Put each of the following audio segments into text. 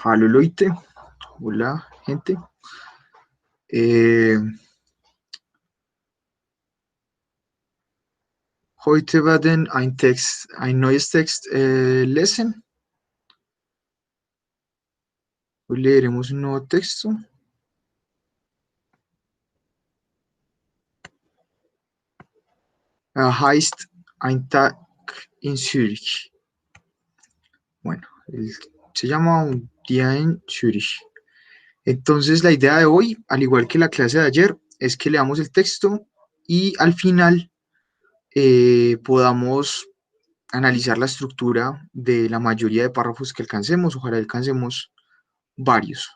Hallo Leute, hola gente. Heute werden ein neues Text lesen. Hoy leeremos un nuevo texto. Heißt Ein Tag in Zürich. Bueno, se llama Un día en Zürich. Entonces la idea de hoy, al igual que la clase de ayer, es que leamos el texto y al final podamos analizar la estructura de la mayoría de párrafos que alcancemos. Ojalá alcancemos varios.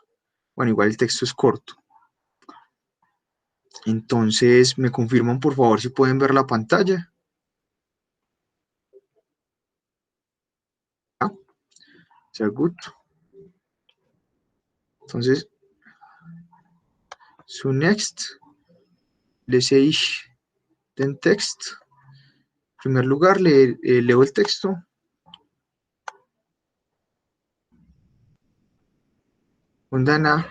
Bueno, igual el texto es corto. Entonces, ¿me confirman por favor si pueden ver la pantalla? Ah, sehr gut. Entonces, zunächst lese ich den Text. En primer lugar, leo el texto. Und danach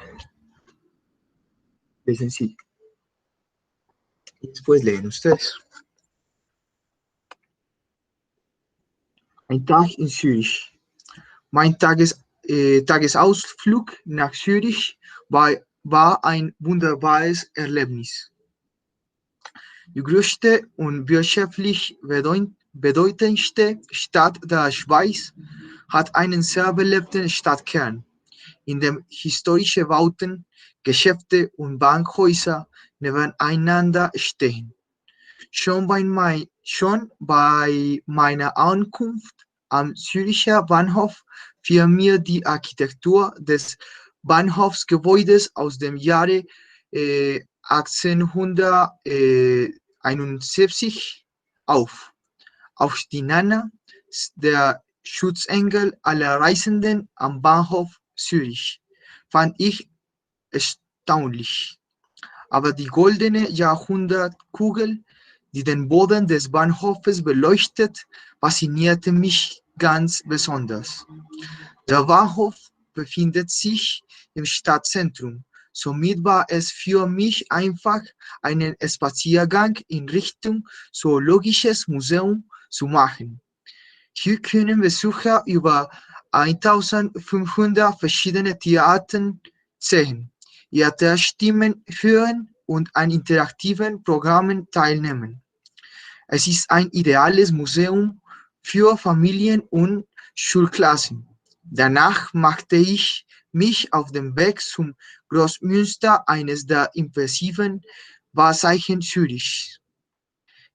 lesen Sie. Y después leen ustedes. Ein Tag in Zürich. Mein Tagesausflug nach Zürich war ein wunderbares Erlebnis. Die größte und wirtschaftlich bedeutendste Stadt der Schweiz hat einen sehr belebten Stadtkern, in dem historische Bauten, Geschäfte und Bankhäuser nebeneinander stehen. Schon bei meiner Ankunft am Züricher Bahnhof fiel mir die Architektur des Bahnhofsgebäudes aus dem Jahre 1871 auf. Auf die Nana, der Schutzengel aller Reisenden am Bahnhof Zürich, fand ich erstaunlich. Aber die goldene Jahrhundertkugel, die den Boden des Bahnhofes beleuchtet, faszinierte mich ganz besonders. Der Bahnhof befindet sich im Stadtzentrum. Somit war es für mich einfach, einen Spaziergang in Richtung Zoologisches Museum zu machen. Hier können Besucher über 1500 verschiedene Tierarten sehen, ihre Stimmen hören und an interaktiven Programmen teilnehmen. Es ist ein ideales Museum für Familien und Schulklassen. Danach machte ich mich auf den Weg zum Großmünster, eines der impressiven Wahrzeichen Zürichs.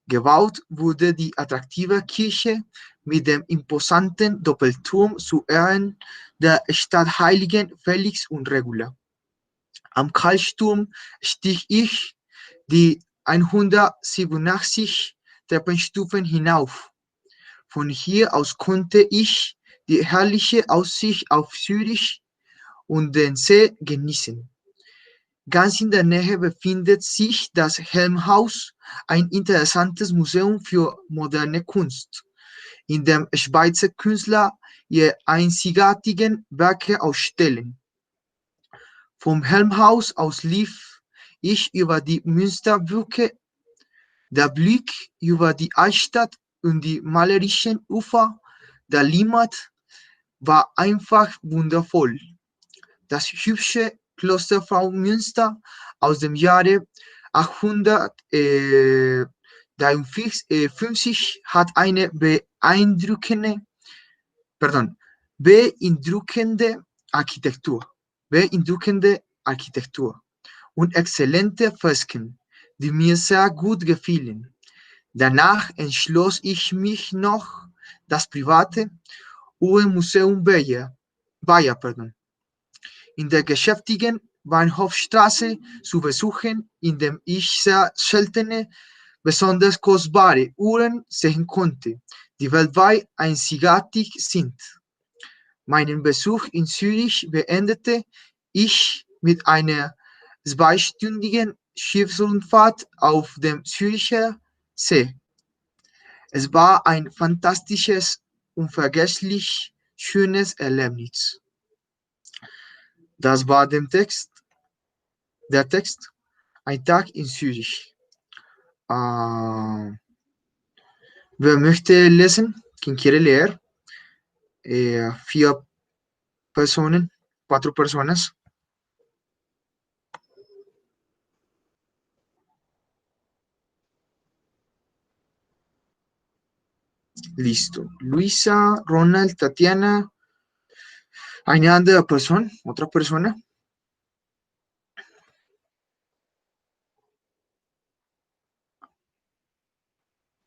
Gebaut wurde die attraktive Kirche mit dem imposanten Doppelturm zu Ehren der Stadtheiligen Felix und Regula. Am Karlsturm stieg ich die 187 Treppenstufen hinauf. Von hier aus konnte ich die herrliche Aussicht auf Zürich und den See genießen. Ganz in der Nähe befindet sich das Helmhaus, ein interessantes Museum für moderne Kunst, in dem Schweizer Künstler ihre einzigartigen Werke ausstellen. Vom Helmhaus aus lief ich über die Münsterbrücke. Der Blick über die Altstadt und die malerischen Ufer der Limmat war einfach wundervoll. Das hübsche Kloster Frau Münster aus dem Jahre 853 hat eine beeindruckende Architektur und exzellente Fresken, die mir sehr gut gefielen. Danach entschloss ich mich noch, das private Uhrenmuseum Bayer in der geschäftigen Bahnhofstraße zu besuchen, in dem ich sehr seltene, besonders kostbare Uhren sehen konnte, die weltweit einzigartig sind. Meinen Besuch in Zürich beendete ich mit einer zweistündigen Schiffsrundfahrt auf dem Züricher See. Es war ein fantastisches, unvergesslich schönes Erlebnis. Das war der Text. Ein Tag in Zürich. Wer möchte lesen? ¿Quién quiere leer? Vier Personen, 4 personas. Listo. Luisa, Ronald, Tatiana. Eine andere Person, otra persona.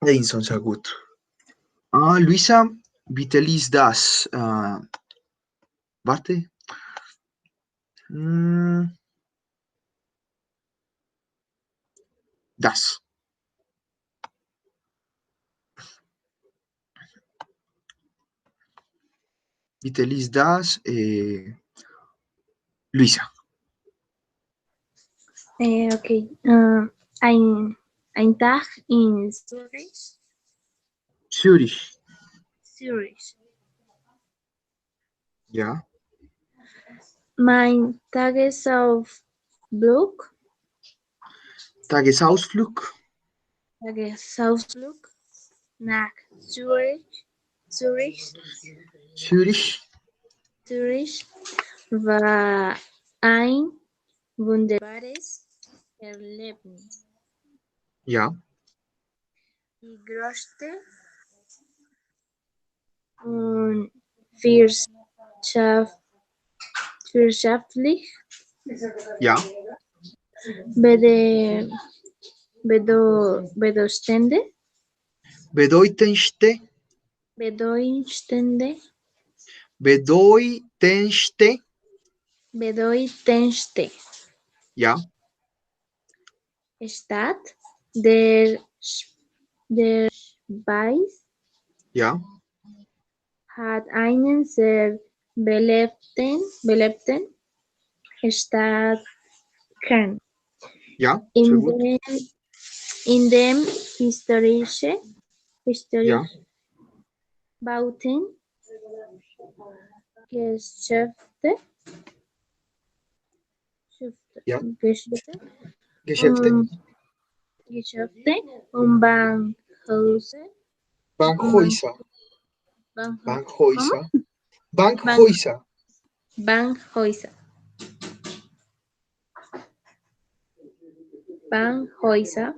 Edinson, sehr gut. Luisa, bitte lies das. Warte. Das. Bitte lies das. Luisa. Okay. Ein Tag in Zurich. Zürich. Zurich. Ja. Mein Tagesausflug. Tagesausflug. Tagesausflug nach Zurich. Zurich. Zürich. Zurich war ein wunderbares Erlebnis. Ja. Die größte und wirtschaftlich Ja. bedeutende Bedeutendste. bedeutende Bedeutendste. bedeutendste Ja. Stadt der Schweiz Ja. hat einen sehr belebten Stadtkern, Ja. Sehr in gut. dem historische Ja. Bauten, Geschäfte, Ja. Geschäfte Geschäfte. Geschäfte und Bankhäuser. Bankhäuser. Bankhäuser. Bankhäuser. Bankhäuser. Bankhäuser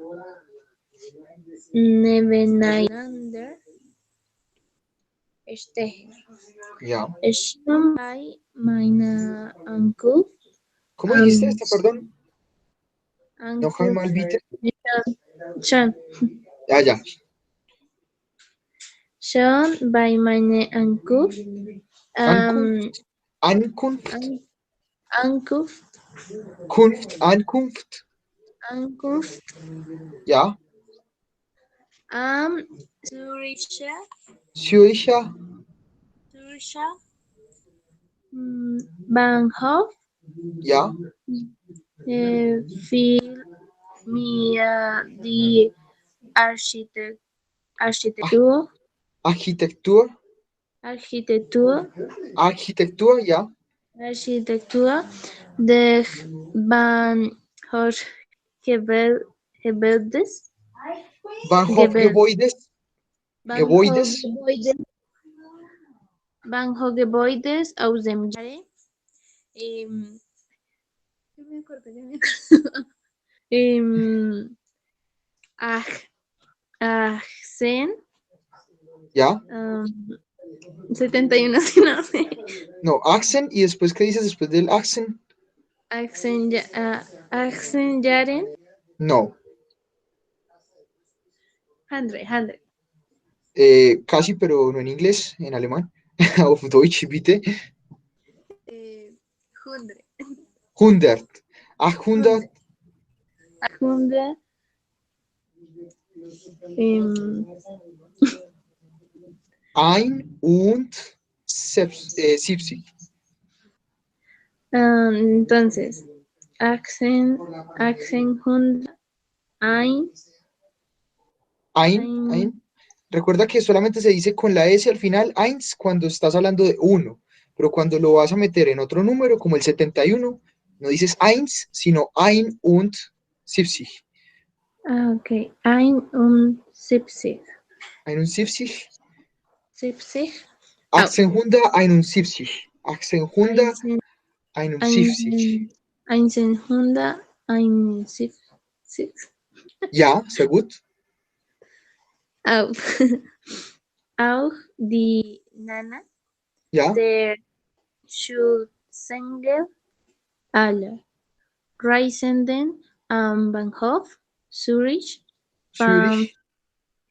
nebeneinander stehen. Ja. Schon bei meiner Ankunft. ¿Cómo dijiste esto, perdón? Noch einmal bitte. Schon. Ja, ja. Schon bei meiner Ankunft. Ankunft. Ankunft. Ankunft. Ankunft. Ankunft. Ja. Am Züricher Zürcher. Bahnhof Ja. fiel mir die Architektur, Architektur. Architektur, Architektur, ja. Architektur des Bahnhofsgebäudes, Bahnhofgebäudes. Gebäudes. Bahnhofgebäudes aus dem Jahre ach, 18 Ja. 71, si no sé. No, accent. ¿Y después qué dices después del accent? 18 Jahren. No. 100. Casi, pero no en inglés, en alemán. Auf Deutsch, bitte. 100. 100. 800. 100. Ein und 70. Entonces, 100, Ein. Recuerda que solamente se dice con la S al final, eins, cuando estás hablando de uno. pero cuando lo vas a meter en otro número, como el 71, no dices eins, sino 71. Ah, okay. 71. 71. 70. Oh, 1871. 1, 1871. 171. Ja, sehr gut. Auch, auch die Nana Ja, der Schutzengel aller Reisenden am Bahnhof Zürich fand, Zürich.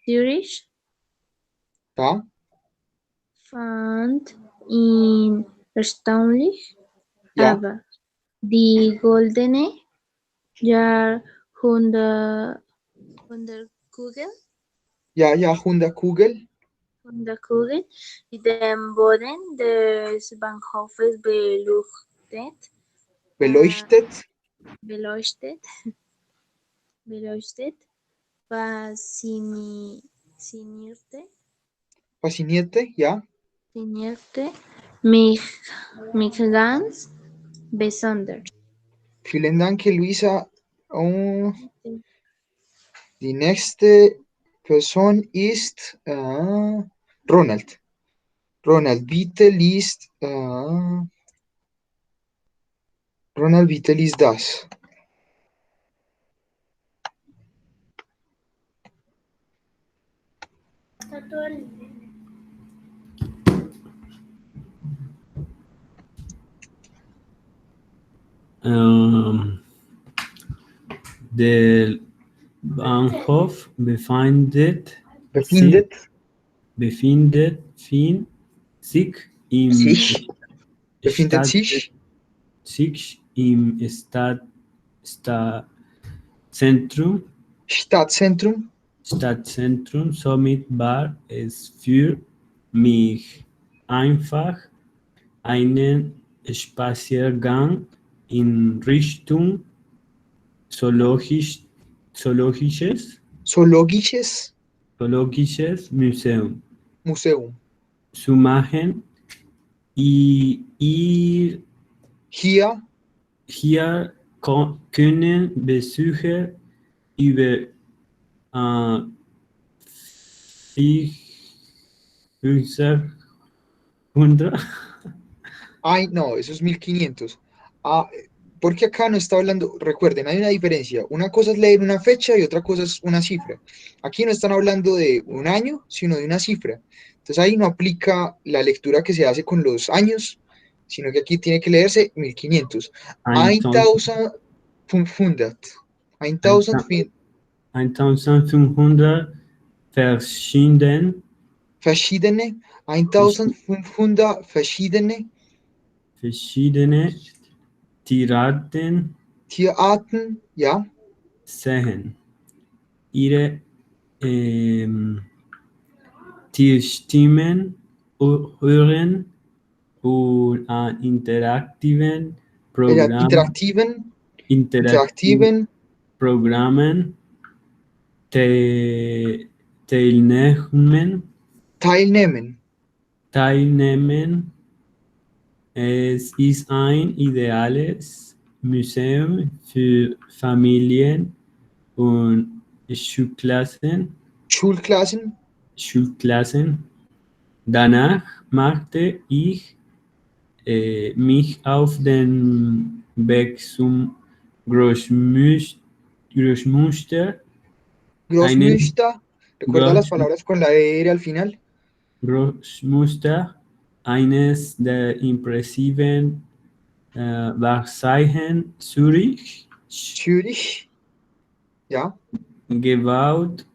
Zürich Ja, fand ihn erstaunlich, ja, aber die goldene Jahrhundertkugel ja, ja, 100 Kugel. Kugel, die den Boden des Bahnhofes Beleuchtet. beleuchtet, beleuchtet, faszinierte, Faszinierte. Ja. faszinierte mich ganz besonders. Vielen Dank, Luisa. Oh, die nächste Person ist Ronald. Ronald, bitte liest. Ronald, bitte liest das. Der Bahnhof befindet Befindet sich im sich. Befindet Stadt, sich. sich im Stadtzentrum. Stadtzentrum. Somit war es für mich einfach, einen Spaziergang in Richtung zoologisches Museum Museum. zu machen. Hier Hier können Besucher über 500 Ay, no, eso es 1500. Ah, porque acá no está hablando, recuerden, hay una diferencia. Una cosa es leer una fecha y otra cosa es una cifra. Aquí no están hablando de un año, sino de una cifra. Entonces ahí no aplica la lectura que se hace con los años, sino que aquí tiene que leerse 1500. 1500. 1500 verschiedene. 1500 verschiedene Tierarten Tierarten, ja. sehen. Ihre Tierstimmen hören und an interaktiven interaktiven Programmen teilnehmen. Es ist ein ideales Museum für Familien und Schulklassen. Danach machte ich mich auf den Weg zum Großmünster. Großmünster. Recuerda las palabras con la R al final. Großmünster, eines der impressiven Wahrzeichen Zürich. Ja. Gebaut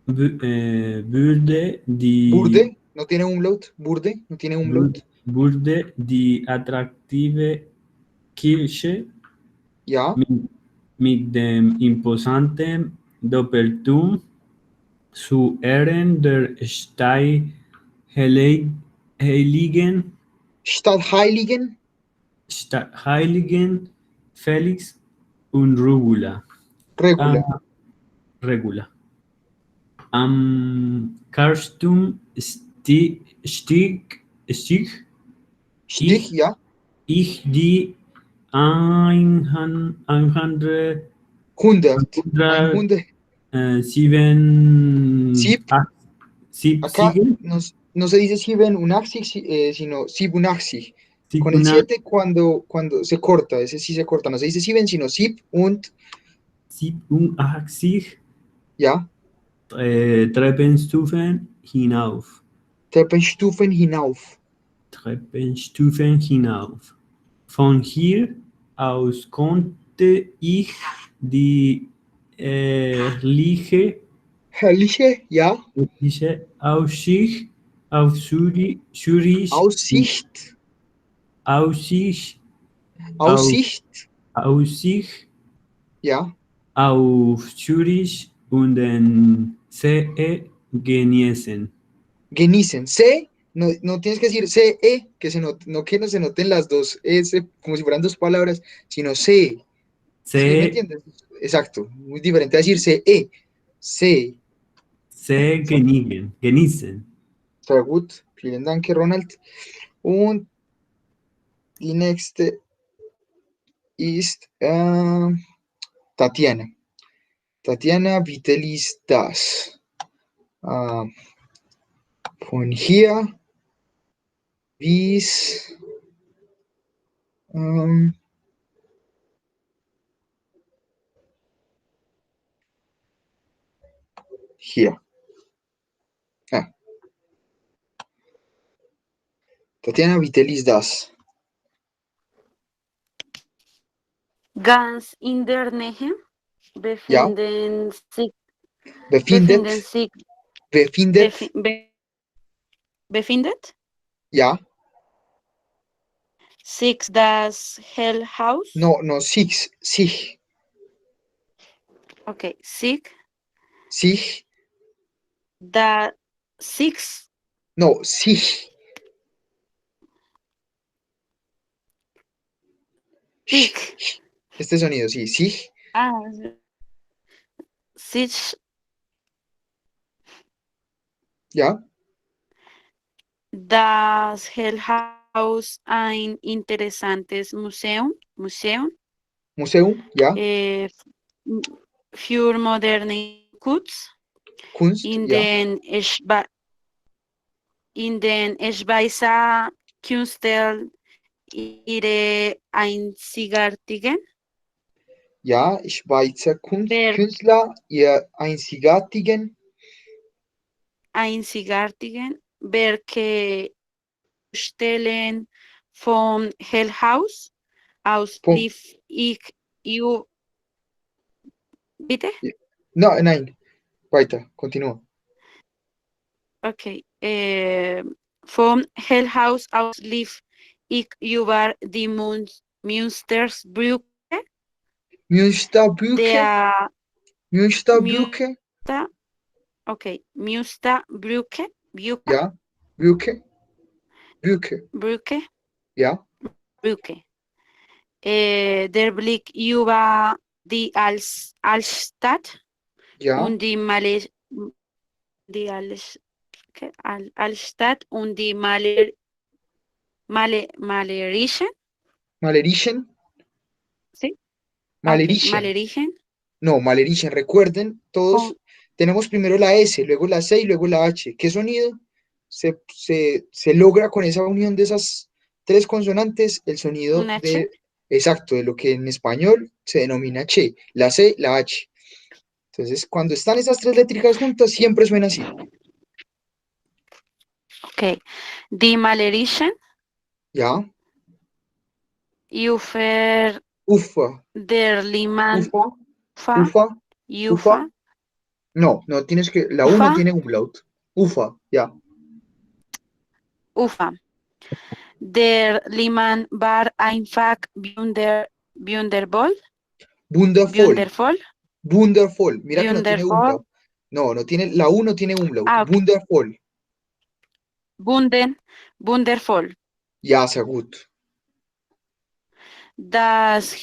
wurde die Burde, no tiene umlaut. Burde, no tiene umlaut. Wurde die attraktive Kirche Ja. mit dem imposanten Doppelturm zu Ehren der Stadtheiligen Felix und Regula. Am Karlsturm stieg Stich, ja. Ich die 100, 100. 100, 100. 7, Sieb. Acá sieben, no se dice 87, sino 87. Con el 7, 7 cuando se corta, ese sí se corta. No se dice 7, sino sieb und, 87 ja. Treppenstufen hinauf. Treppenstufen hinauf. Treppenstufen hinauf. Von hier aus konnte ich die Herrliche, ja. herrliche Aussicht auf Zürich, Aussicht. Aussicht, auf, Aussicht, Aussicht ja. auf Zürich und den See genießen. Genießen. C, no tienes que decir CE, que no que no se noten las dos S como si fueran dos palabras, sino C. ¿Sí me See, entiendes? Exacto. Muy diferente a decir CE. C. genießen. Sehr gut. Vielen Dank, Ronald. Und die nächste ist Tatiana. Tatiana, bitte liest das. Von hier bis hier. Ah. Tatiana, bitte liest das. Ganz in der Nähe befinden sich, Befindet. befindet Ja. sich das Hell House. No, sich. Okay, sich No, sich. sich. Este sonido, sí, sich. Sich Ja. das Hell House ein interessantes Museum, Museum, ja. für moderne Kunst, in ja. den Schweizer Künstler ihre einzigartigen Ja, Schweizer Künstler, ihr einzigartigen Werke stellen vom Hell House aus Vom- lief ich bitte? No, nein. Weiter, continúa. Okay. Vom Hell House aus lief ich über die Münstersbrücke. Münsterbrücke. Münsterbrücke. Okay, Münsterbrücke. Ja. Brücke. Ja. Brücke. Der Blick über die Altstadt Ja. und die Altstadt und die malerischen. Malerischen. ¿Sí? Malerischen. Malerischen. No, Malerischen. Recuerden, todos tenemos primero la S, luego la C y luego la H. ¿Qué sonido se logra con esa unión de esas tres consonantes? El sonido ¿Una H? exacto, de lo que en español se denomina che, la C, la H. Entonces, cuando están esas tres létricas juntas, siempre suena así. Okay. Die Malerischen. Ja. Ufer Ufa. der Liman. Ufa. No tienes que, la U no tiene umlaut. Ufa, ya. Ufa. Der Liman war einfach wundervoll. Wundervoll. Mira que no tiene umlaut. No tiene, la U no tiene umlaut. Wundervoll. Wundervoll. Ja, sehr gut. Das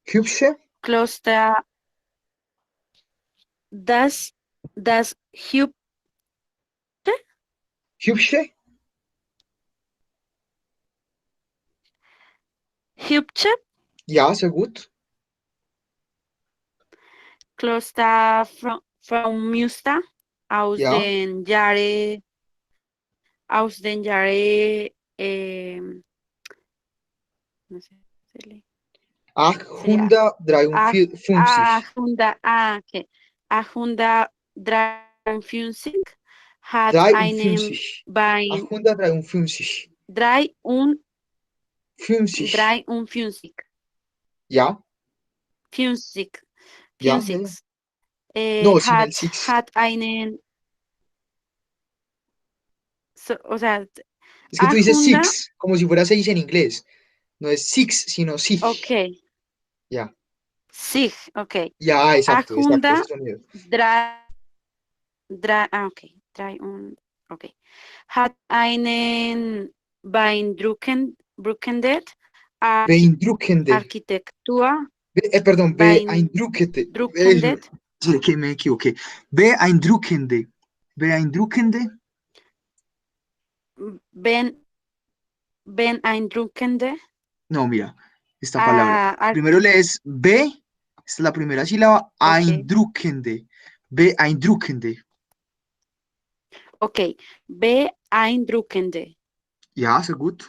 Hübsche. Kloster. Das Hübsche. Kübche, Ja, sehr gut. Kloster from Münster, aus Ja. den Jahre, no sé, sería 853. 853 hat einen 53. Bein 853. 50. 53. Ja. 50. Ja. 50. No, sin el six. Hat einen, o sea, Es que tú dices 800, six, como si fuera 6 en inglés. No es six, sino sig. ok, Ya. sig, ok. Ya, exacto, ese 800, sonido. okay, okay. Hat einen beeindruckende Beeindruckende. Architektur, Perdón, beeindruckende. beeindruckende, Sí, que me equivoqué. Beeindruckende. Beeindruckende. beeindruckende, No, mira, esta palabra. Primero lees B, esta es la primera sílaba, okay, eindruckende. Beeindruckende. okay, beeindruckende. Ja, sehr gut.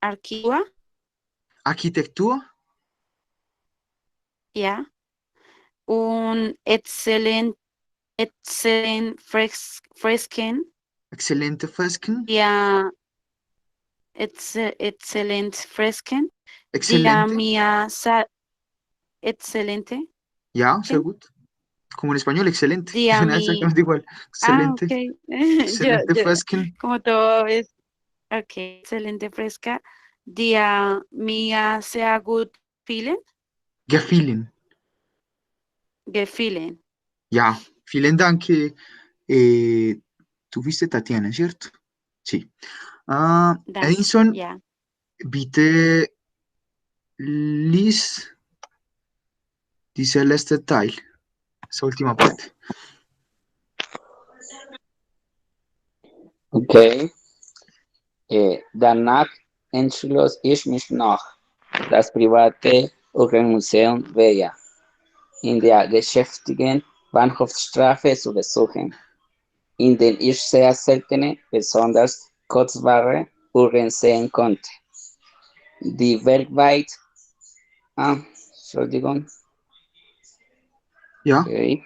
Architektur, Architektur. ja, un excelent Fresken, Excelente Fresken. ja, excelent Fresken, dia Excelente. mia excelente, Ja, sehr ¿sí? gut. Como en español, excelente. Dia Suena mi, exactamente igual. Excelente. okay, Excelente yo, Fresken. como todo es, okay, excelente fresca, dia mia sehr gut feeling, Gefühlen. gefeeling, Ja, vielen Dank. Tú fuiste Tatiana, ¿cierto? Sí. danke, Edinson, ja. bitte lies diese letzte Teil. Esa última parte. Okay. Danach entschloss ich mich noch, das private Uhrenmuseum Weyer in der geschäftigen Bahnhofsstraße zu besuchen, in dem ich sehr seltene, besonders kostbare Uhren sehen konnte, die weltweit, Entschuldigung, Ja, okay,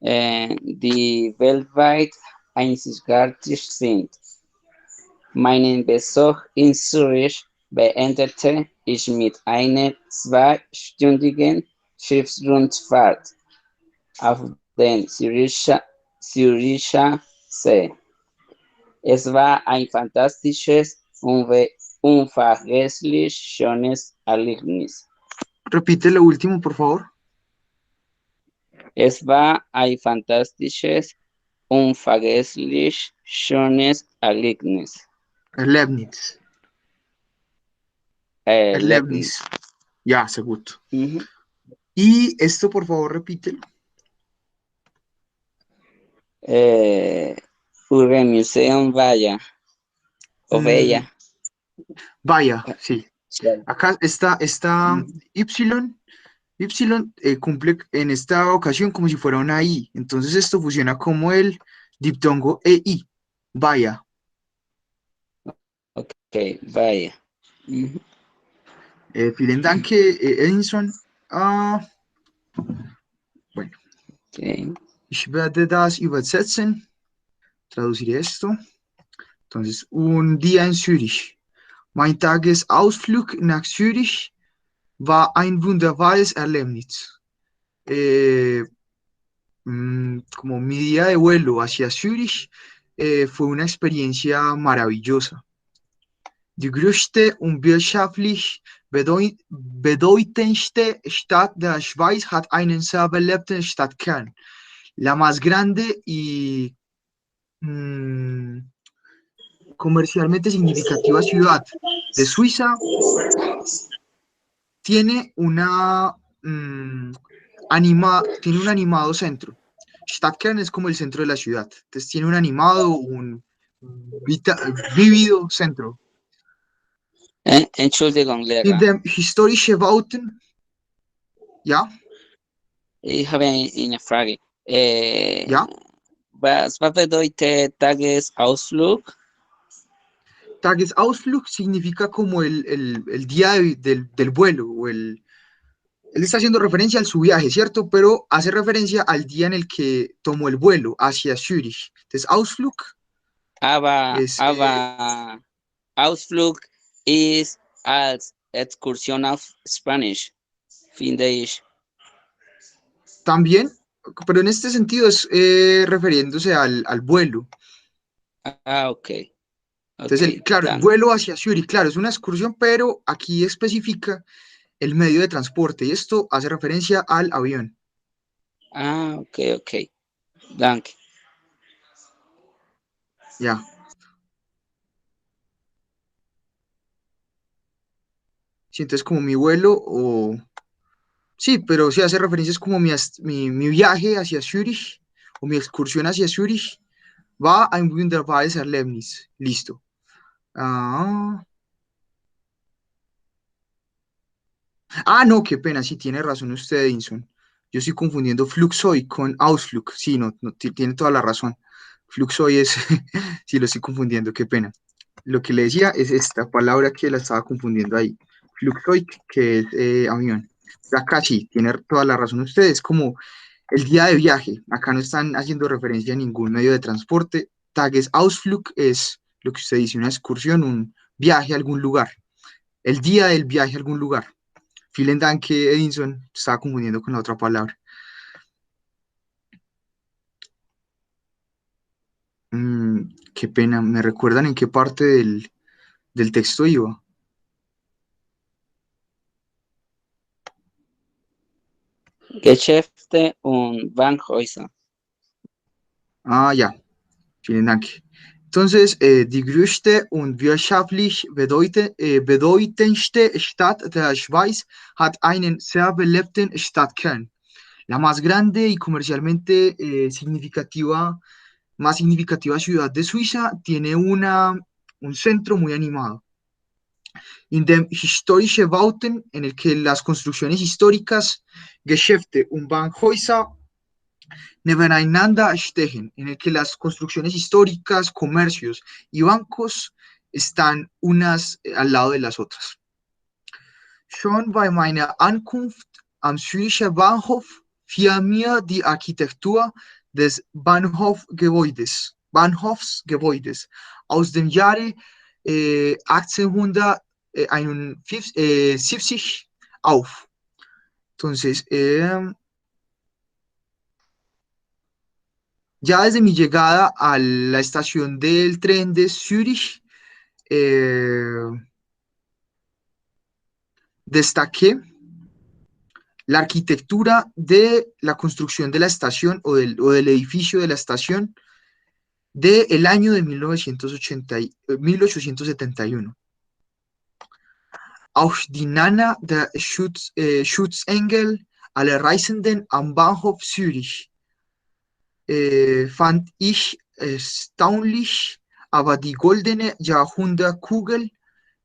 die weltweit einzigartig sind. Meinen Besuch in Zürich beendete ich mit einer 2-stündigen Schiffsrundfahrt auf den Züricher See. Es war ein fantastisches, unvergesslich schönes Erlebnis. repite lo último, por favor. Es war ein fantastisches, unvergesslich schönes Erlebnis. Leibniz. Erlebnis. Leibniz. Ya, sehr gut. Mhm. Y esto, por favor, repítelo. Uhrenmuseum Vaya. O Bella. Vaya, sí. Sí. Acá está Y. Y cumple en esta ocasión como si fuera una I. Entonces esto funciona como el diptongo EI. Vaya. Ok, Vaya. Mhm. Vielen Dank, Edinson. Bueno, Okay. ich werde das übersetzen. Traduciré esto. Entonces, un día en Zürich. Mein Tagesausflug nach Zürich war ein wunderbares Erlebnis. Como mi día de vuelo hacia Zürich fue una experiencia maravillosa. Die größte und wirtschaftlich bedeutendste Stadt der Schweiz hat einen sehr belebten Stadtkern. La más grande y comercialmente significativa ciudad de Suiza tiene tiene un animado centro. Stadtkern es como el centro de la ciudad. Entonces tiene un animado, un vívido Centro. Entschuldigung, In Lehrer. dem historische Bauten, ja, Ich habe eine Frage. ja, Was bedeutet Tagesausflug? Tagesausflug significa como el día del vuelo, él está haciendo referencia a su viaje, ¿cierto? Pero hace referencia al día en el que tomó el vuelo hacia Zurich. Entonces, Ausflug es, Aber Ausflug ist als Exkursion auf Spanisch, finde ich. también, pero en este sentido es refiriéndose al vuelo. Ok. Entonces, Ok, claro, el danke. vuelo hacia Zurich, claro, es una excursión, pero aquí especifica el medio de transporte y esto hace referencia al avión. Ok, ok. Danke. Ya. Sí, entonces como mi vuelo o... Sí, pero sí hace referencias como mi viaje hacia Zurich o mi excursión hacia Zurich va a un Wunderbares Erlebnis. Listo. Ah, no, qué pena, sí tiene razón usted, Edinson. Yo estoy confundiendo Fluxoy con Ausflug. Sí, no, tiene toda la razón. Fluxoy es, sí, lo estoy confundiendo, qué pena. Lo que le decía es esta palabra que la estaba confundiendo ahí. Fluxoy, que es avión. Acá sí, tiene toda la razón usted, es como el día de viaje. Acá no están haciendo referencia a ningún medio de transporte. Tagesausflug es lo que usted dice, una excursión, un viaje a algún lugar. El día del viaje a algún lugar. Vielen Dank, Edinson, estaba confundiendo con la otra palabra. Qué pena, ¿me recuerdan en qué parte del texto iba? Geschäfte und Bankhäuser. Ya, vielen Dank. Entonces, die größte und wirtschaftlich bedeutendste Stadt der Schweiz hat einen sehr belebten Stadtkern. La más grande y comercialmente más significativa ciudad de Suiza tiene un centro muy animado. In dem historische Bauten, en el que las construcciones históricas, Geschäfte und Bankhäuser nebeneinander stehen, en el que las construcciones históricas, comercios y bancos están unas al lado de las otras. Schon bei meiner Ankunft am Züricher Bahnhof fiel mir die Architektur des Bahnhofsgebäudes aus dem Jahre 1871 auf. Entonces, ya desde mi llegada a la estación del tren de Zurich, destaqué la arquitectura de la construcción de la estación o del edificio de la estación del año de 1871. Auch die Nana der Schutzengel aller Reisenden am Bahnhof Zürich fand ich erstaunlich, aber die goldene Jahrhundertkugel,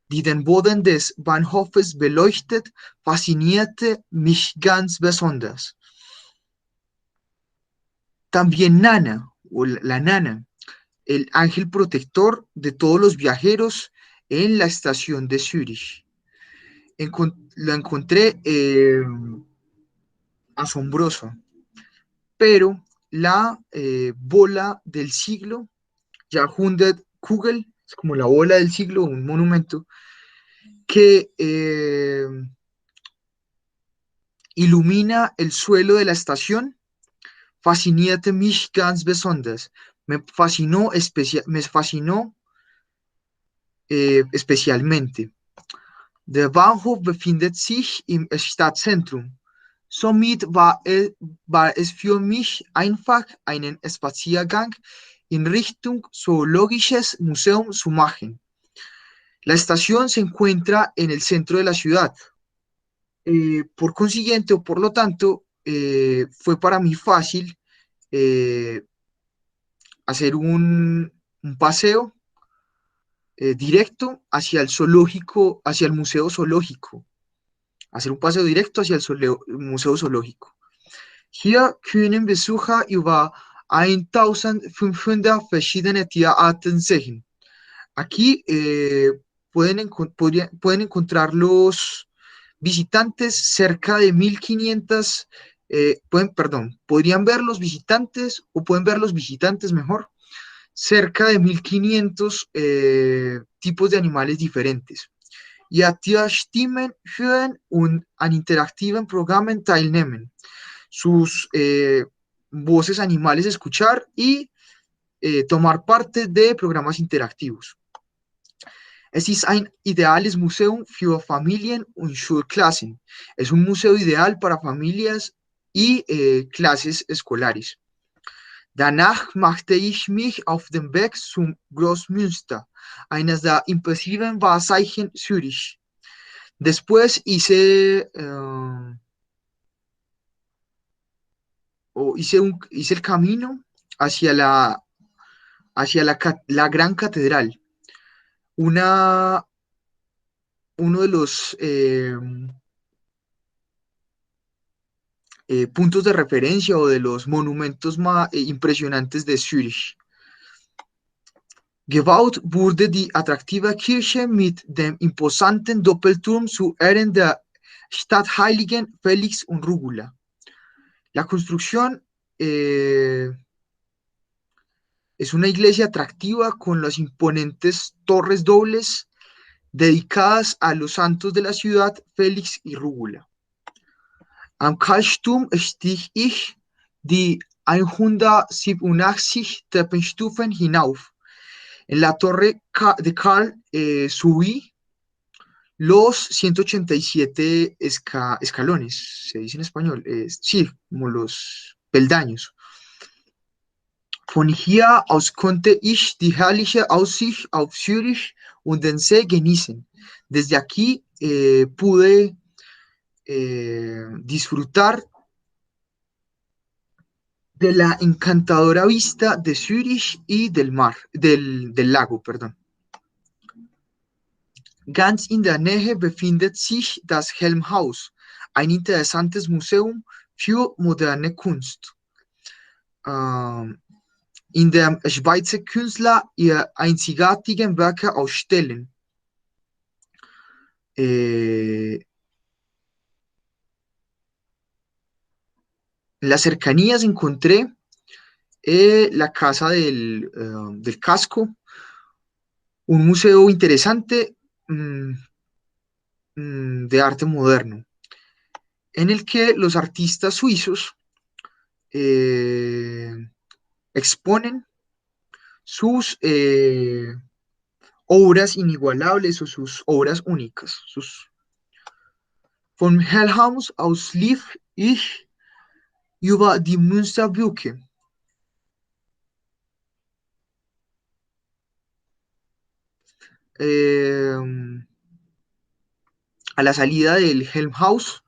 die den Boden des Bahnhofes beleuchtet, faszinierte mich ganz besonders. También Nana, o la Nana, el ángel protector de todos los viajeros en la estación de Zurich. Lo encontré asombroso, pero la bola del siglo, Jahrhundertkugel, es como la bola del siglo, un monumento, que ilumina el suelo de la estación, faszinierte mich ganz besonders. Me fascinó especialmente. Der Bahnhof befindet sich im Stadtzentrum. Somit war es für mich einfach, einen Spaziergang in Richtung Zoologisches Museum zu machen. La estación se encuentra en el centro de la ciudad. Por consiguiente, o por lo tanto, fue para mí fácil hacer un un paseo directo hacia el zoológico, hacia el museo zoológico. Hacer un paseo directo hacia el museo zoológico. Hier können Besucher über 1500 verschiedene Tierarten sehen. Aquí pueden encontrar los visitantes cerca de 1500, podrían ver los visitantes o pueden ver los visitantes mejor, cerca de 1500 tipos de animales diferentes. Ja, Tierstimmen hören und an interaktiven Programmen teilnehmen. Sus voces animales escuchar y tomar parte de programas interactivos. Es ist ein ideales Museum für Familien und Schulklassen. Es un museo ideal para familias y clases escolares. Danach machte ich mich auf den Weg zum Großmünster, eines der impressiven Wahrzeichen Zürich. Después hice el camino hacia la Gran Catedral, uno de los puntos de referencia o de los monumentos más impresionantes de Zürich. Gebaut wurde die attraktive Kirche mit dem imposanten Doppelturm zu Ehren der Stadtheiligen Felix und Rugula. La construcción es una iglesia atractiva con las imponentes torres dobles dedicadas a los santos de la ciudad, Felix y Rugula. Am Karlsturm stieg ich die 187 Treppenstufen hinauf. En la torre de Karl subí los 187 escalones, se dice en español, sí, como los peldaños. Von hier aus konnte ich die herrliche Aussicht auf Zürich und den See genießen. Desde aquí pude disfrutar de la encantadora vista de Zürich y del lago, perdón. Ganz in der Nähe befindet sich das Helmhaus, ein interessantes Museum für moderne Kunst. In dem Schweizer Künstler ihre einzigartigen Werke ausstellen. En las cercanías encontré la Casa del Casco, un museo interesante de arte moderno, en el que los artistas suizos exponen sus obras inigualables o sus obras únicas. Von Helmhaus aus lief ich über die Münsterbrücke. A la salida del Helmhaus,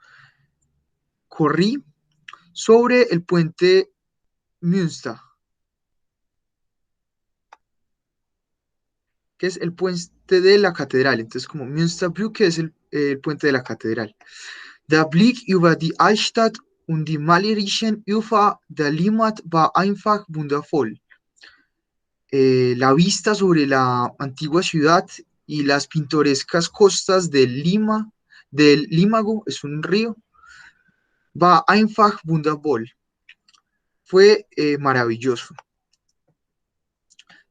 corrí sobre el puente Münster, que es el puente de la catedral. Entonces, como Münsterbrücke es el puente de la catedral. Der Blick über die Altstadt und die malerischen Ufer der Limmat war einfach wundervoll. La vista sobre la antigua ciudad y las pintorescas costas del Limago, es un río, war einfach wundervoll. Fue maravilloso.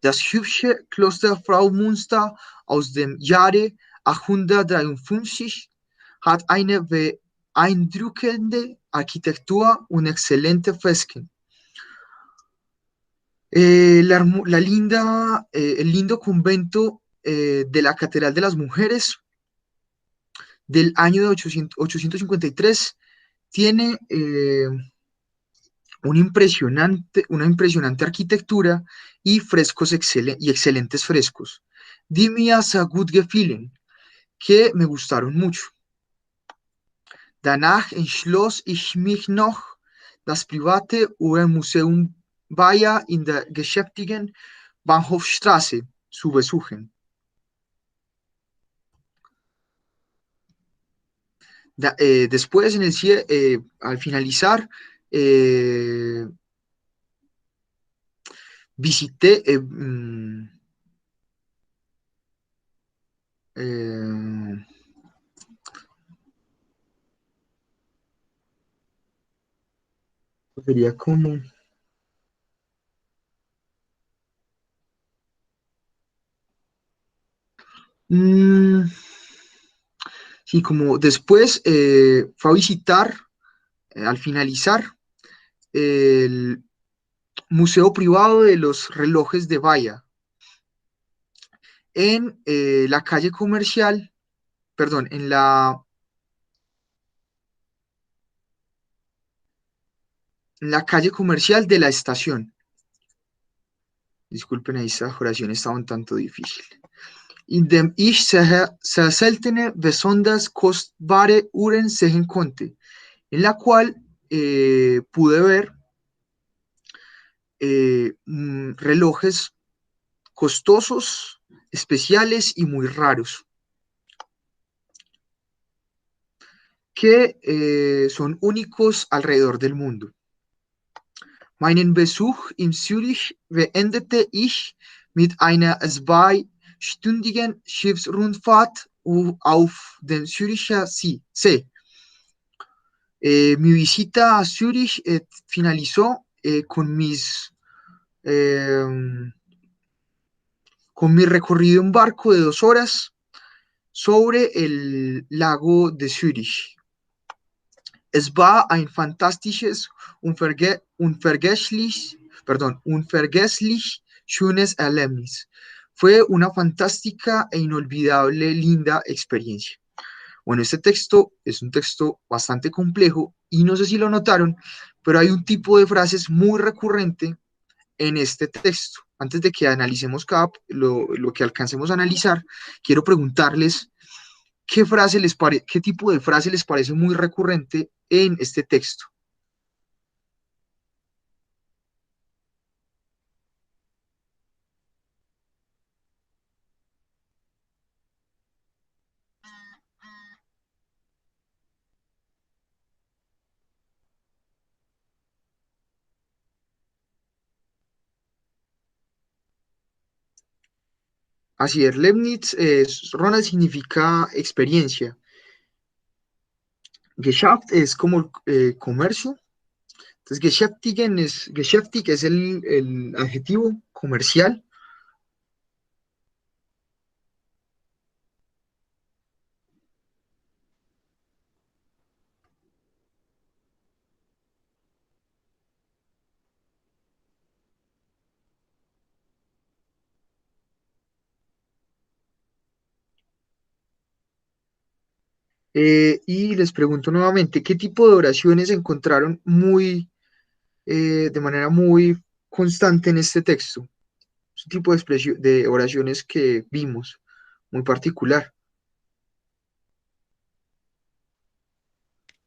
Das hübsche Kloster Frau Münster aus dem Jahre 853 hat eine beeindruckende Architektur und excelente Fresken. El lindo convento de la Catedral de las Mujeres del año de 853 tiene una impresionante arquitectura y frescos excelentes frescos. Die mir sehr gut gefielen, que me gustaron mucho. Danach entschloss ich mich noch, das private Uhrenmuseum Bayer in der geschäftigen Bahnhofstraße zu besuchen. Después, al finalizar, visité, sería como... sí, como después fue a visitar, al finalizar, el Museo Privado de los Relojes de Bahía en la calle comercial, perdón, en la calle comercial de la estación. Disculpen, ahí esta oración estaba un tanto difícil. In dem ich sehr seltene, besonders kostbare Uhren sehen konnte, en la cual pude ver relojes costosos, especiales y muy raros, que son únicos alrededor del mundo. Meinen Besuch in Zürich beendete ich mit einer zweistündigen Schiffsrundfahrt auf dem Züricher See. Mi visita a Zürich finalizó eh, con mi recorrido en barco de 2 horas sobre el lago de Zürich. Es war ein fantastisches, unvergesslich schönes Erlebnis. Fue una fantástica e inolvidable, linda experiencia. Bueno, este texto es un texto bastante complejo y no sé si lo notaron, pero hay un tipo de frases muy recurrente en este texto. Antes de que analicemos lo que alcancemos a analizar, quiero preguntarles qué tipo de frase les parece muy recurrente en este texto. Así es, Leibniz, Ronald significa experiencia. Geschäft es como comercio. Entonces, Geschäftig es el adjetivo comercial. Y les pregunto nuevamente, ¿qué tipo de oraciones encontraron de manera muy constante en este texto? Es un tipo de oraciones que vimos, muy particular.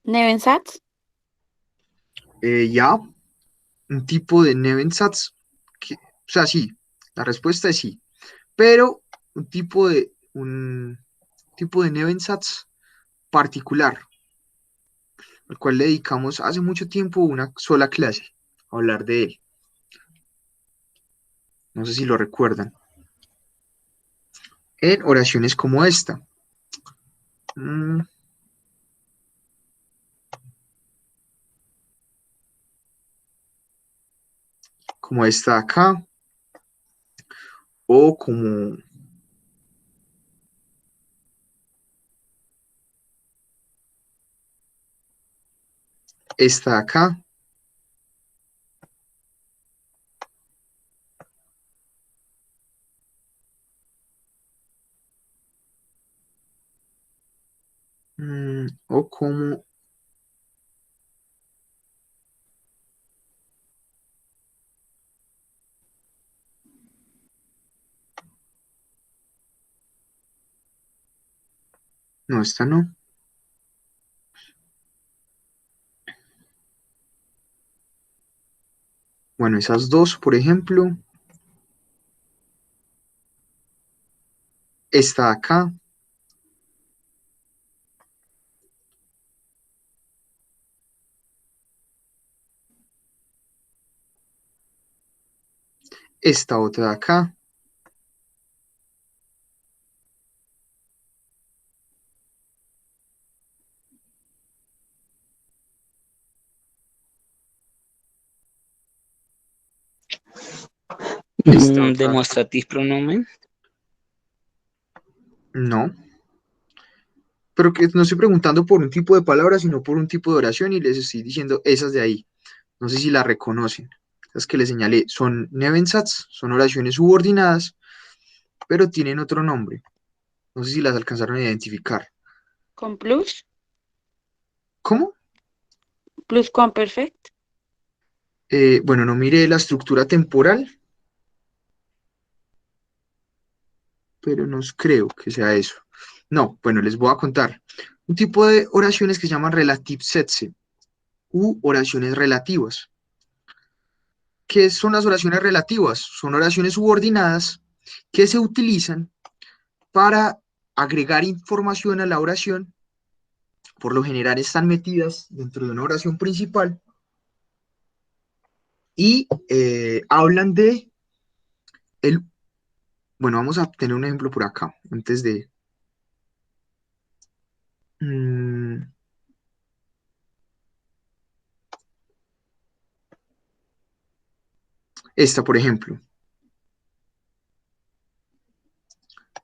Nebensatz. Ya, un tipo de Nebensatz, o sea, sí, la respuesta es sí, pero un tipo de Nebensatz particular, al cual le dedicamos hace mucho tiempo una sola clase, a hablar de él. No sé si lo recuerdan. En oraciones como esta. Mm, como esta de acá, o como esta de acá. O como no, esta no. Bueno, esas dos, por ejemplo. esta de acá, esta otra de acá, esta otra, Demonstrative pronomen. no. Pero que no estoy preguntando por un tipo de palabra, sino por un tipo de oración y les estoy diciendo esas de ahí. No sé si la reconocen. Las que les señalé son Nebensatz, son oraciones subordinadas, pero tienen otro nombre. No sé si las alcanzaron a identificar. Con plus, ¿Cómo? pluscuamperfect. Bueno, no miré la estructura temporal, pero no creo que sea eso. No, bueno, les voy a contar. Un tipo de oraciones que se llaman Relativsätze u oraciones relativas. ¿Qué son las oraciones relativas? Son oraciones subordinadas que se utilizan para agregar información a la oración. Por lo general están metidas dentro de una oración principal y hablan de el... Bueno, vamos a tener un ejemplo por acá, antes de... esta, por ejemplo.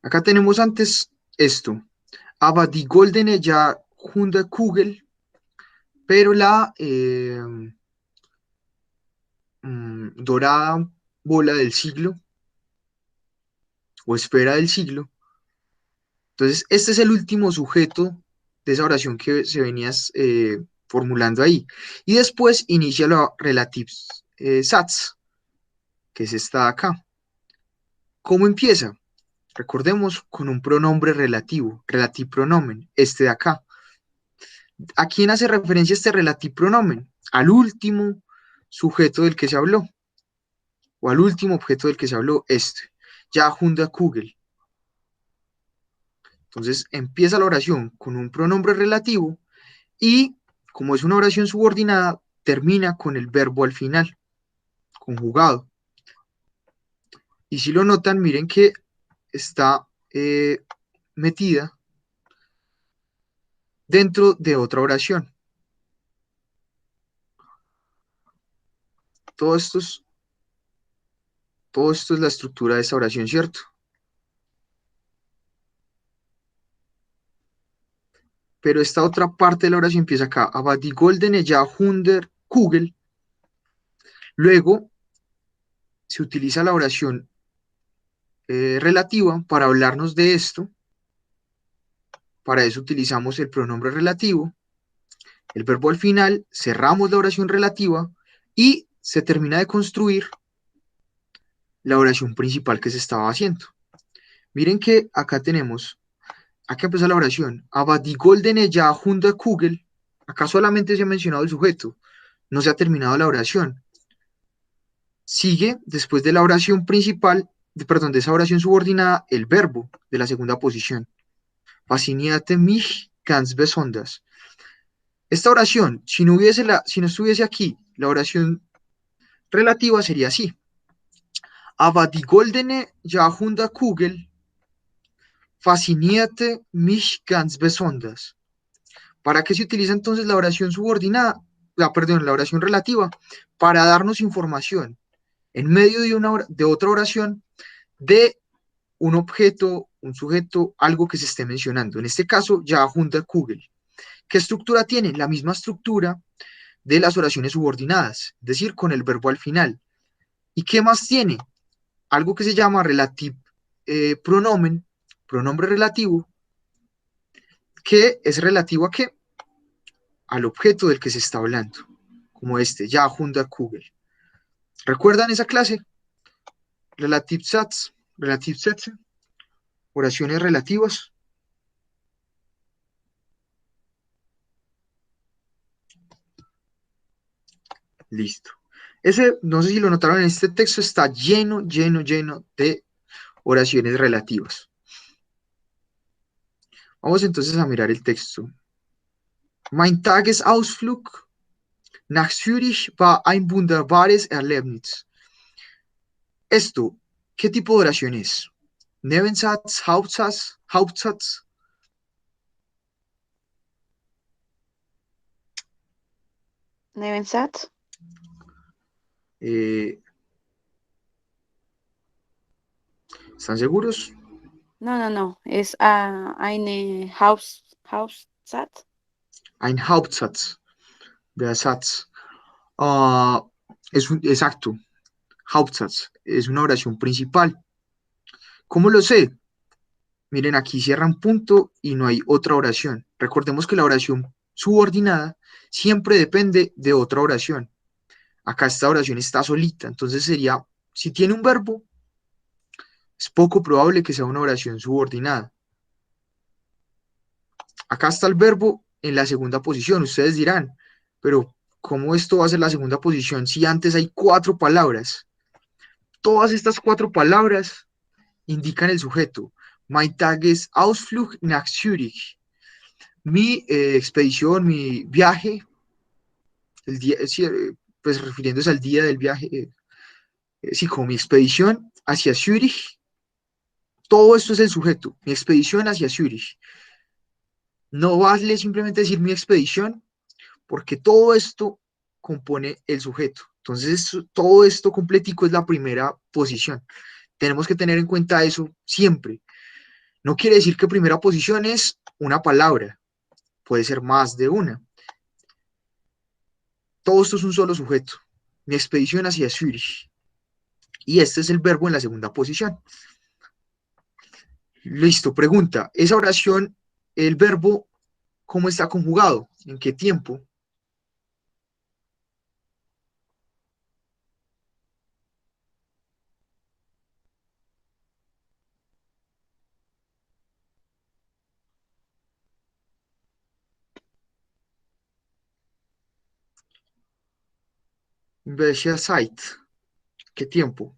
Acá tenemos antes esto. Aber die goldene Jahrhundertkugel, pero la dorada bola del siglo o esfera del siglo. Entonces, este es el último sujeto de esa oración que se venía formulando ahí. Y después inicia la relative Satz, que es esta de acá. ¿Cómo empieza? Recordemos con un pronombre relativo, relative pronomen, este de acá. ¿A quién hace referencia este relative pronomen? Al último sujeto del que se habló, o al último objeto del que se habló, este, Jahrhundertkugel. Entonces empieza la oración con un pronombre relativo y, como es una oración subordinada, termina con el verbo al final, conjugado. Y si lo notan, miren que está metida dentro de otra oración. Todo esto es, todo esto es la estructura de esta oración, ¿cierto? Pero esta otra parte de la oración empieza acá, aber die goldene Jahrhundertkugel. Luego se utiliza la oración relativa para hablarnos de esto. Para eso utilizamos el pronombre relativo, el verbo al final, cerramos la oración relativa y se termina de construir la oración principal que se estaba haciendo. Miren que acá tenemos, acá empieza la oración, aber die goldene Jahrhundertkugel. Acá solamente se ha mencionado el sujeto, no se ha terminado la oración. Sigue, después de la oración principal, perdón, de esa oración subordinada, el verbo de la segunda posición. Faszinierte mich ganz besonders. Esta oración, si no estuviese aquí, la oración relativa sería así. Aber die goldene Jahrhundertkugel faszinierte mich ganz besonders. ¿Para qué se utiliza entonces la oración subordinada? La oración relativa, para darnos información en medio de otra oración de un objeto, un sujeto, algo que se esté mencionando. En este caso, Jahrhundertkugel. ¿Qué estructura tiene? La misma estructura de las oraciones subordinadas, es decir, con el verbo al final. ¿Y qué más tiene? Algo que se llama relative pronomen, pronombre relativo, que es relativo a qué? Al objeto del que se está hablando, como este, Jahrhundertkugel. ¿Recuerdan esa clase? Relative Sätze, oraciones relativas. Listo. Ese, no sé si lo notaron en este texto, está lleno de oraciones relativas. Vamos entonces a mirar el texto. Mein Tagesausflug nach Zürich war ein wunderbares Erlebnis. Esto, ¿qué tipo de oración es? Nebensatz, Hauptsatz, Hauptsatz. Nebensatz. ¿Están seguros? No. Es eine Hauptsatz. Ein Hauptsatz. Der Satz. Exacto. Hauptsatz. Es una oración principal. ¿Cómo lo sé? Miren, aquí cierran punto y no hay otra oración. Recordemos que la oración subordinada siempre depende de otra oración. Acá esta oración está solita, entonces sería, si tiene un verbo, es poco probable que sea una oración subordinada. Acá está el verbo en la segunda posición. Ustedes dirán, pero ¿cómo esto va a ser la segunda posición si antes hay 4 palabras? Todas estas 4 palabras indican el sujeto. Mein Tagesausflug nach Zürich. Mi expedición, mi viaje, el día, pues refiriéndose al día del viaje, sí, como mi expedición hacia Zürich, todo esto es el sujeto, mi expedición hacia Zürich. No vale simplemente decir mi expedición, porque todo esto compone el sujeto. Entonces, todo esto completico es la primera posición. Tenemos que tener en cuenta eso siempre. No quiere decir que primera posición es una palabra, puede ser más de una. Todo esto es un solo sujeto. Mi expedición hacia Zürich. Y este es el verbo en la segunda posición. Listo, pregunta. Esa oración, el verbo, ¿cómo está conjugado? ¿En qué tiempo? In welcher Zeit? ¿Qué tiempo?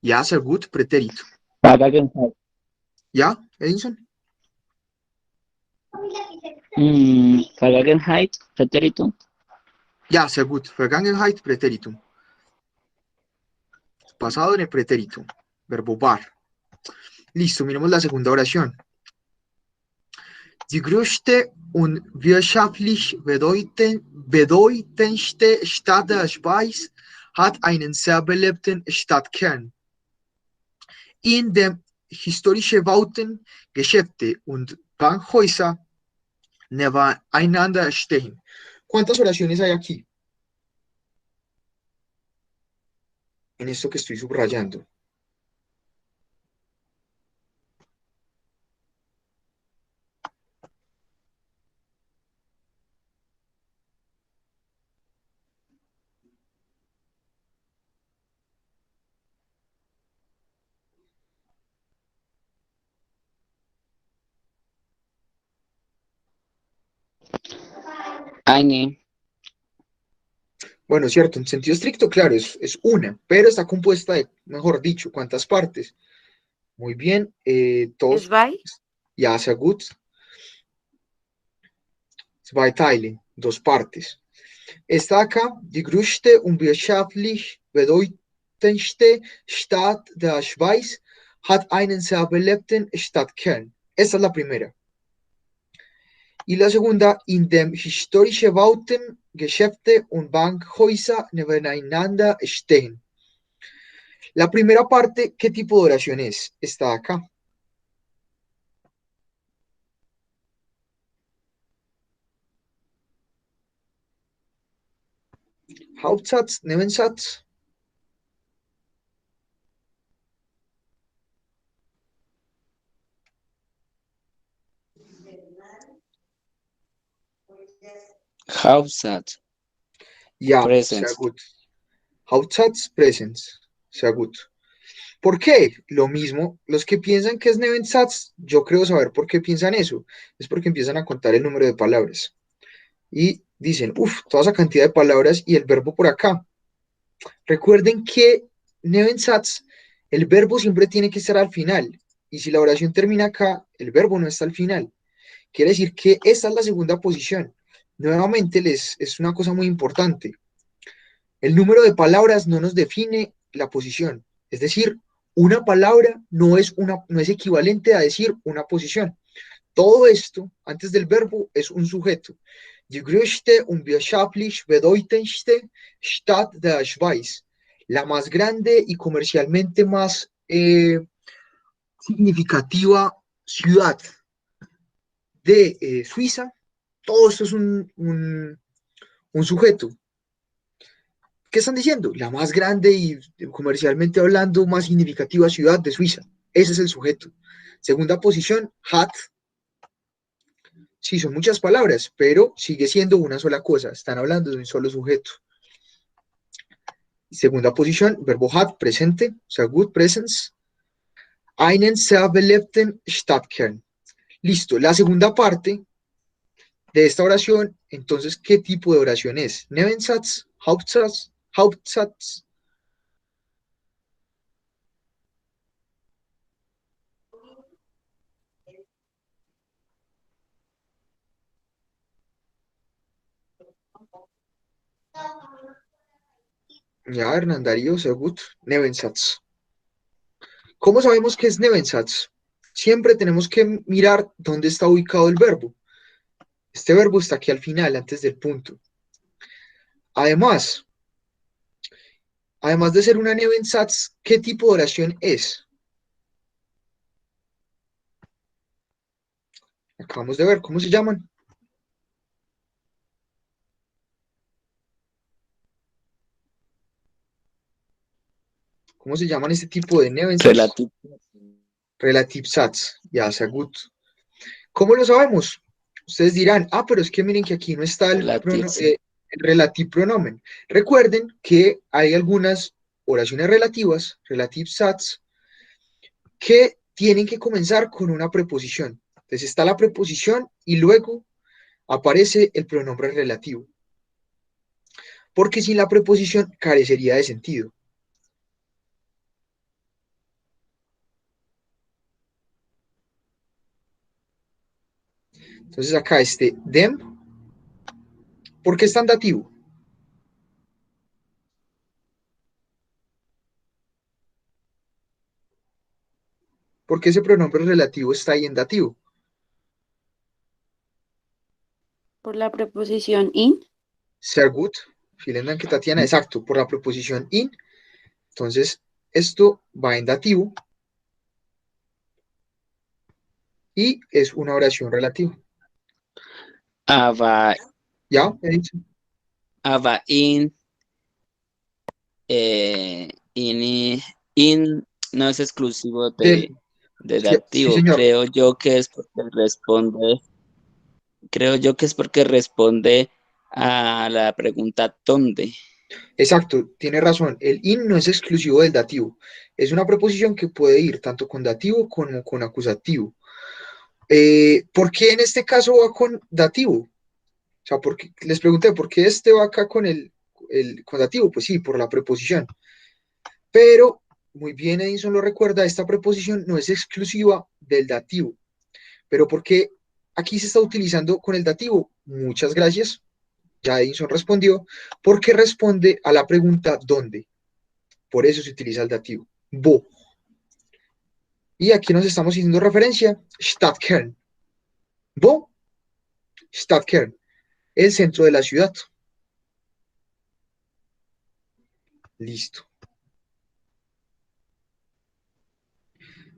Ja, sehr gut, pretérito. Vergangenheit. ¿Ya, Edinson? Vergangenheit, Präteritum. Ja, sehr gut. Vergangenheit, Präteritum. Pasado en el pretérito. Verbo war. Listo, miremos la segunda oración. Die größte und wirtschaftlich bedeutendste Stadt der Schweiz hat einen sehr belebten Stadtkern, in dem historische Bauten, Geschäfte und Bankhäuser nebeneinander stehen. ¿Cuántas oraciones hay aquí? En esto que estoy subrayando. Eine. Bueno, cierto, en sentido estricto, claro, es una, pero está compuesta de, mejor dicho, ¿cuántas partes? Muy bien, todos. Zwei. Ja, sehr gut. Zwei Teile, 2 partes. Está acá, die größte und wirtschaftlich bedeutendste Stadt der Schweiz hat einen sehr belebten Stadtkern. Esta es la primera. Y la segunda, in dem historische Bauten, Geschäfte und Bankhäuser nebeneinander stehen. La primera parte, ¿qué tipo de oración es? Está acá. Hauptsatz, Nebensatz. Hauptsatz. Ja, Presence. sehr gut. Hauptsatz, Presence. Sehr gut. ¿Por qué? Lo mismo, los que piensan que es Nebensatz, yo creo saber por qué piensan eso. Es porque empiezan a contar el número de palabras. Y dicen, uff, toda esa cantidad de palabras y el verbo por acá. Recuerden que Nebensatz El verbo siempre tiene que estar al final. Y si la oración termina acá, el verbo no está al final. Quiere decir que esta es la segunda posición. Nuevamente, es una cosa muy importante. El número de palabras no nos define la posición. Es decir, una palabra no es equivalente a decir una posición. Todo esto, antes del verbo, es un sujeto. Die größte und wirtschaftlich bedeutendste Stadt der Schweiz. La más grande y comercialmente más significativa ciudad de Suiza. Todo esto es un sujeto. ¿Qué están diciendo? La más grande y comercialmente hablando, más significativa ciudad de Suiza. Ese es el sujeto. Segunda posición, hat. Sí, son muchas palabras, pero sigue siendo una sola cosa. Están hablando de un solo sujeto. Segunda posición, verbo hat, presente, o sea, good presence. Einen sehr belebten Stadtkern. Listo, la segunda parte de esta oración, entonces, ¿qué tipo de oración es? Nebensatz, Hauptsatz, Hauptsatz. Ja, Hernán Darío, sehr gut. Nebensatz. ¿Cómo sabemos que es Nebensatz? Siempre tenemos que mirar dónde está ubicado el verbo. Este verbo está aquí al final, antes del punto. Además, además de ser una Nebensatz, ¿qué tipo de oración es? Acabamos de ver, ¿cómo se llaman? ¿Cómo se llaman este tipo de Nebensatz? Relativo. Relativsatz. Ya, sehr gut. ¿Cómo lo sabemos? Ustedes dirán, pero es que miren que aquí no está Relativo. el relativo pronomen. Recuerden que hay algunas oraciones relativas, relativsatz, que tienen que comenzar con una preposición. Entonces está la preposición y luego aparece el pronombre relativo. Porque sin la preposición carecería de sentido. Entonces acá dem, ¿por qué está en dativo? Porque ese pronombre relativo está ahí en dativo. Por la preposición in. Sehr gut. Vielen Dank, Tatiana. Exacto, por la preposición in. Entonces, esto va en dativo y es una oración relativa. Aber, ¿Ya? ¿He dicho? aber in no es exclusivo Del, de sí, sí, dativo. señor. Creo yo que es porque responde a la pregunta ¿dónde? Exacto, tiene razón. El in no es exclusivo del dativo. Es una preposición que puede ir tanto con dativo como con acusativo. ¿Por qué en este caso va con dativo? O sea, porque les pregunté, ¿por qué este va acá con con dativo? Pues sí, por la preposición. Pero, muy bien, Edison lo recuerda, esta preposición no es exclusiva del dativo. Pero ¿por qué aquí se está utilizando con el dativo? Muchas gracias. Ya Edison respondió, porque responde a la pregunta ¿dónde? Por eso se utiliza el dativo. Wo. Y aquí nos estamos haciendo referencia, Stadtkern. Wo, Stadtkern, el centro de la ciudad. Listo.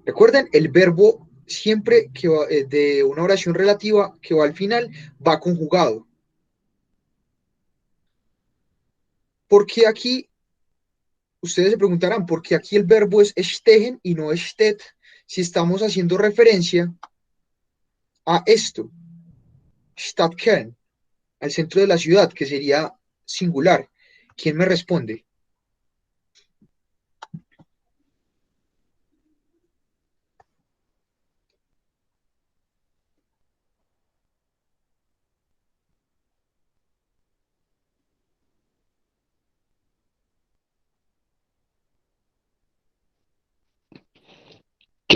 Recuerden, el verbo siempre que va, de una oración relativa que va al final va conjugado. ¿Por qué aquí? Ustedes se preguntarán, ¿por qué aquí el verbo es stehen y no steht? Si estamos haciendo referencia a esto, Stadtkern, al centro de la ciudad, que sería singular. ¿Quién me responde?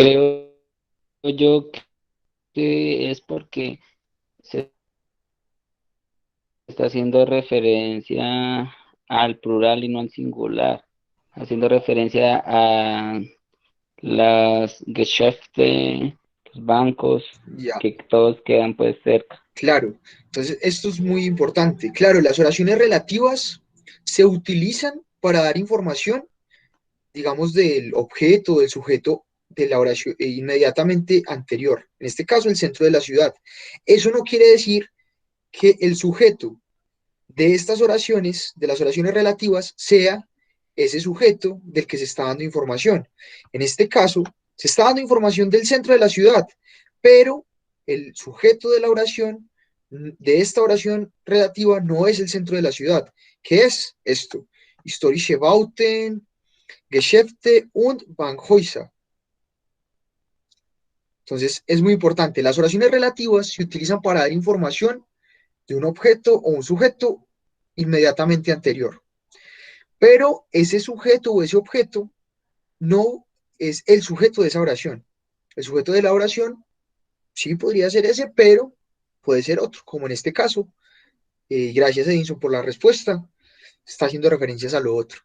Creo yo que es porque se está haciendo referencia al plural y no al singular, haciendo referencia a las Geschäfte, los bancos, Ya, que todos quedan pues cerca. claro. Entonces, esto es muy importante. Claro, las oraciones relativas se utilizan para dar información, digamos, del objeto, del sujeto de la oración inmediatamente anterior. En este caso, el centro de la ciudad. Eso no quiere decir que el sujeto de estas oraciones, de las oraciones relativas, sea ese sujeto del que se está dando información. En este caso, se está dando información del centro de la ciudad, pero el sujeto de la oración, de esta oración relativa, no es el centro de la ciudad. ¿Qué es esto? Historische Bauten, Geschäfte und Bankhäuser. Entonces, es muy importante. Las oraciones relativas se utilizan para dar información de un objeto o un sujeto inmediatamente anterior. Pero ese sujeto o ese objeto no es el sujeto de esa oración. El sujeto de la oración sí podría ser ese, pero puede ser otro, como en este caso. Gracias, Edinson, por la respuesta. Está haciendo referencias a lo otro.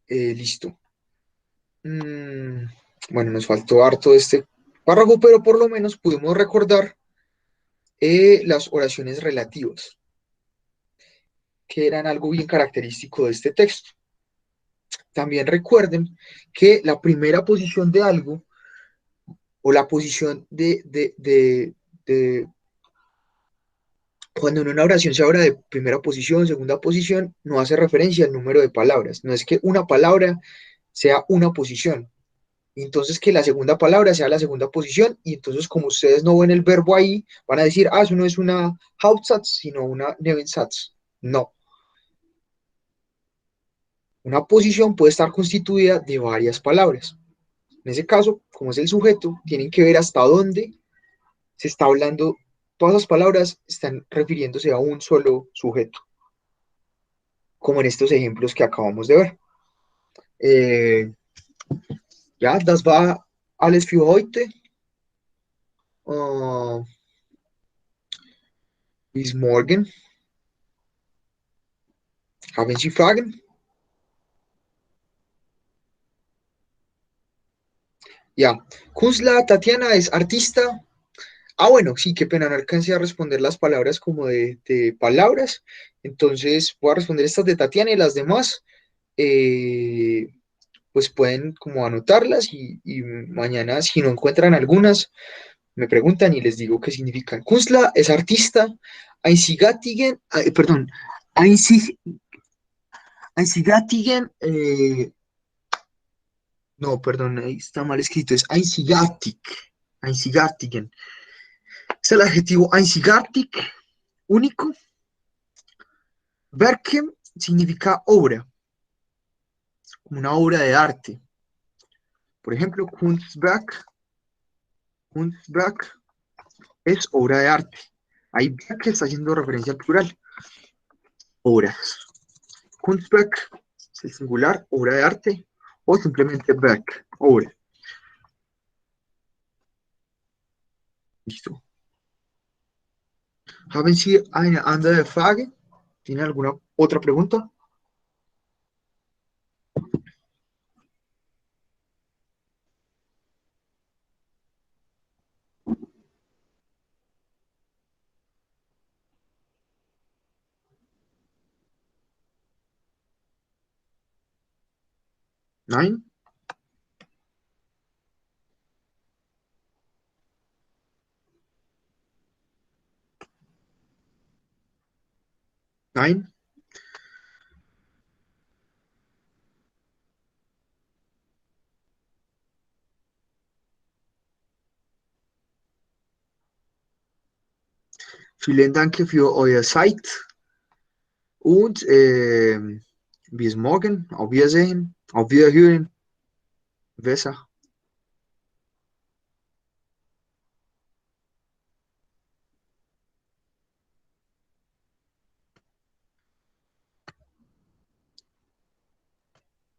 Listo. Bueno, nos faltó harto de este párrafo, pero por lo menos pudimos recordar las oraciones relativas, que eran algo bien característico de este texto. También recuerden que la primera posición de algo o la posición de cuando en una oración se habla de primera posición, segunda posición, no hace referencia al número de palabras. No es que una palabra sea una posición, entonces que la segunda palabra sea la segunda posición, y entonces como ustedes no ven el verbo ahí, van a decir, eso no es una Hauptsatz, sino una Nebensatz. No. Una posición puede estar constituida de varias palabras. En ese caso, como es el sujeto, tienen que ver hasta dónde se está hablando. Todas las palabras están refiriéndose a un solo sujeto, como en estos ejemplos que acabamos de ver. Ja, das war alles für heute. Bis morgen. Haben Sie Fragen? Ja, Kuzla Tatiana es artista. Bueno, sí, qué pena, no alcancé a responder las palabras como de palabras. Entonces voy a responder estas de Tatiana y las demás. eh, pues pueden como anotarlas y mañana si no encuentran algunas, me preguntan y les digo qué significan. Kuzla es artista. Einzigartigen, perdón, Einzigartigen, no, perdón, ahí está mal escrito, es einzigartig, Einzigartigen. Es el adjetivo einzigartig, único. Werke significa obra, como una obra de arte. Por ejemplo, Kunstwerk es obra de arte. Ahí Werke está haciendo referencia al plural. Obras. Kunstwerk es el singular, obra de arte, o simplemente Werk, obra. Listo. ¿Haben Sie eine andere Frage? ¿Tiene alguna otra pregunta? ¿Nein? ¿Nein? Vielen Dank für euer Zeit und bis morgen. Auf Wiedersehen. Auf Wiederhören. Besser.